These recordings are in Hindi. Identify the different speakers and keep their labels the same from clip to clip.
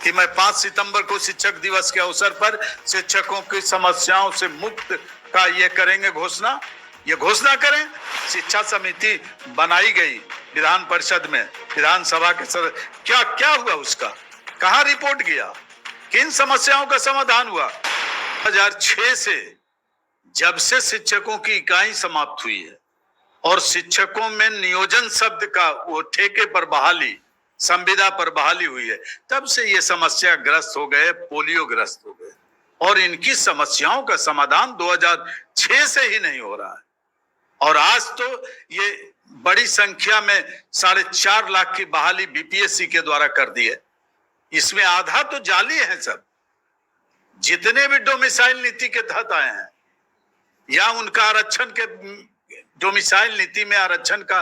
Speaker 1: कि मैं 5 सितंबर को शिक्षक दिवस के अवसर पर शिक्षकों की समस्याओं से मुक्त का ये करेंगे घोषणा। ये घोषणा करें। शिक्षा समिति बनाई गई विधान परिषद में, विधानसभा के सदस्य, क्या क्या हुआ उसका, कहाँ रिपोर्ट गया, किन समस्याओं का समाधान हुआ। 2006 से जब से शिक्षकों की इकाई समाप्त हुई है और शिक्षकों में नियोजन शब्द का वो ठेके पर बहाली, संविदा पर बहाली हुई है, तब से ये समस्या ग्रस्त हो गए, पोलियो ग्रस्त हो गए और इनकी समस्याओं का समाधान 2006 से ही नहीं हो रहा है। और आज तो ये बड़ी संख्या में 4.5 लाख की बहाली बीपीएससी के द्वारा कर दी है। इसमें आधा तो जाली है सब, जितने भी डोमिसाइल नीति के तहत आए हैं या उनका आरक्षण के डोमिसाइल नीति में आरक्षण का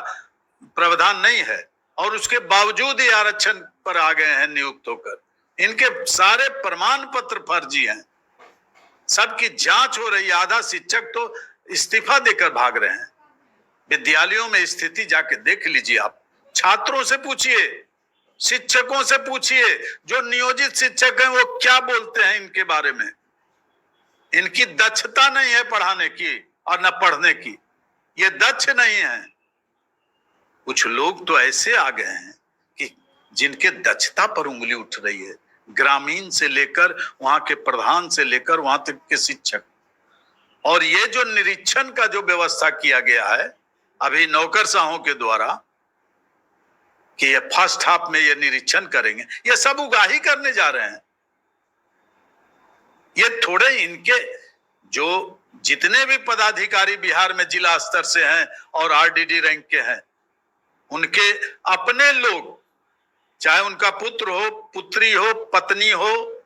Speaker 1: प्रावधान नहीं है और उसके बावजूद ही आरक्षण पर आ गए हैं नियुक्त होकर। इनके सारे प्रमाण पत्र फर्जी हैं, सबकी जांच हो रही है। आधा शिक्षक तो इस्तीफा देकर भाग रहे हैं। विद्यालयों में स्थिति जाके देख लीजिए आप, छात्रों से पूछिए, शिक्षकों से पूछिए, जो नियोजित शिक्षक हैं वो क्या बोलते हैं इनके बारे में। इनकी दक्षता नहीं है पढ़ाने की और न पढ़ने की, ये दक्ष नहीं है। कुछ लोग तो ऐसे आ गए हैं कि जिनके दक्षता पर उंगली उठ रही है, ग्रामीण से लेकर वहां के प्रधान से लेकर वहां तक के शिक्षक। और ये जो निरीक्षण का जो व्यवस्था किया गया है अभी नौकरशाहों के द्वारा कि ये फर्स्ट हाफ में ये निरीक्षण करेंगे, ये सब उगाही करने जा रहे हैं। ये थोड़े इनके जो जितने भी पदाधिकारी बिहार में जिला स्तर से हैं और आरडीडी रैंक के हैं, उनके अपने लोग, चाहे उनका पुत्र हो, पुत्री हो, पत्नी हो,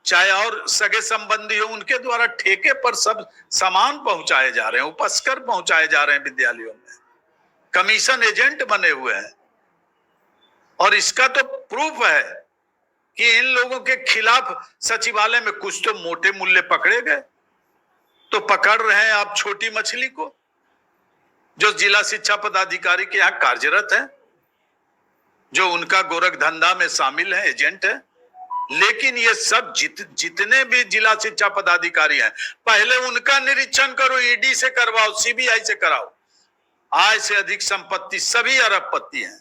Speaker 1: चाहे और सगे संबंधी हो, उनके द्वारा ठेके पर सब सामान पहुंचाए जा रहे हैं, उपस्कर पहुंचाए जा रहे हैं विद्यालयों में, कमीशन एजेंट बने हुए हैं। और इसका तो प्रूफ है कि इन लोगों के खिलाफ सचिवालय में कुछ तो मोटे मूल्य पकड़े गए, तो पकड़ रहे हैं आप छोटी मछली को जो जिला शिक्षा पदाधिकारी के यहाँ कार्यरत है, जो उनका गोरख धंधा में शामिल है, एजेंट है। लेकिन ये सब जितने भी जिला शिक्षा पदाधिकारी हैं, पहले उनका निरीक्षण करो, ईडी से करवाओ, सीबीआई से कराओ। आय से अधिक संपत्ति सभी अरबपति हैं।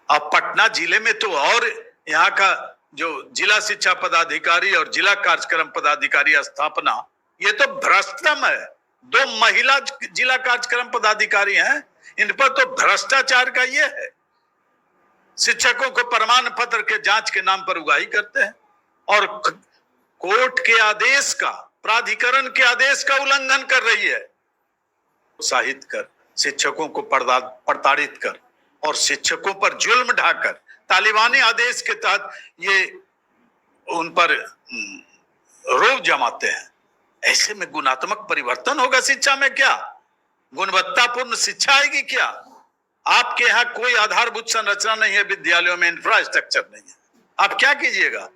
Speaker 1: अब पटना जिले में तो और यहाँ का जो जिला शिक्षा पदाधिकारी और जिला कार्यक्रम पदाधिकारी स्थापना, ये तो भ्रष्टतम है। 2 महिला जिला कार्यक्रम पदाधिकारी हैं, इन पर तो भ्रष्टाचार का ये है। शिक्षकों को प्रमाण पत्र के जांच के नाम पर उगाही करते हैं और कोर्ट के आदेश का, प्राधिकरण के आदेश का उल्लंघन कर रही है। उत्साहित कर, शिक्षकों को प्रताड़ित कर और शिक्षकों पर जुल्म ढाकर तालिबानी आदेश के तहत ये उन पर रोब जमाते हैं। ऐसे में गुणात्मक परिवर्तन होगा शिक्षा में क्या? गुणवत्तापूर्ण शिक्षा आएगी क्या? आपके यहाँ कोई आधारभूत संरचना नहीं है, विद्यालयों में इंफ्रास्ट्रक्चर नहीं है, आप क्या कीजिएगा?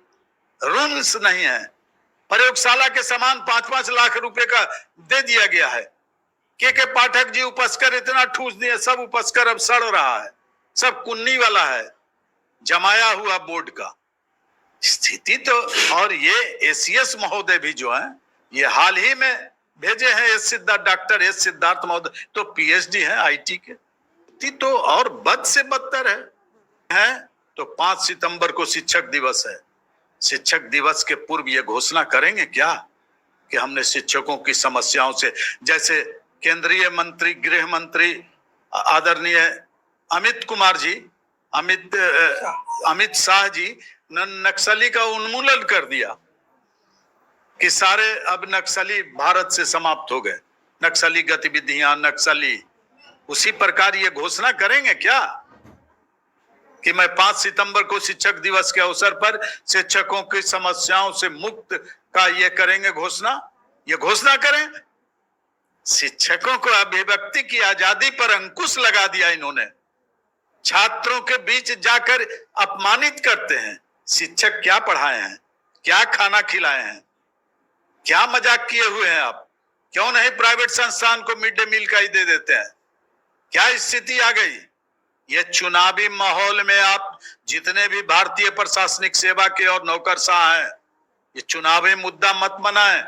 Speaker 1: रूम्स नहीं है, प्रयोगशाला के सामान 5-5 लाख रुपए का दे दिया गया है। के पाठक जी उपस्कर इतना ठूस दिए, सब उपस्कर अब सड़ रहा है, सब कुन्नी वाला है, जमाया हुआ बोर्ड का स्थिति तो। और ये एसीएस महोदय भी जो है, ये हाल ही में भेजे हैं डॉक्टर एस सिद्धार्थ महोदय, तो पीएचडी है आईटी के, तो और बद से बदतर है। तो 5 सितंबर को शिक्षक दिवस है। शिक्षक दिवस के पूर्व ये घोषणा करेंगे क्या कि हमने शिक्षकों की समस्याओं से, जैसे केंद्रीय मंत्री, गृह मंत्री आदरणीय अमित शाह जी ने नक्सली का उन्मूलन कर दिया कि सारे अब नक्सली भारत से समाप्त हो गए, नक्सली गतिविधियां, नक्सली। उसी प्रकार ये घोषणा करेंगे क्या कि मैं 5 सितंबर को शिक्षक दिवस के अवसर पर शिक्षकों की समस्याओं से मुक्त का ये करेंगे घोषणा? ये घोषणा करें। शिक्षकों को अभिव्यक्ति की आजादी पर अंकुश लगा दिया इन्होंने। छात्रों के बीच जाकर अपमानित करते हैं। शिक्षक क्या पढ़ाए हैं, क्या खाना खिलाए हैं, क्या मजाक किए हुए हैं आप? क्यों नहीं प्राइवेट संस्थान को मिड डे मील का ही दे देते हैं? क्या स्थिति आ गई? ये चुनावी माहौल में आप जितने भी भारतीय प्रशासनिक सेवा के और नौकरशाह हैं, ये चुनावी मुद्दा मत बनाएं।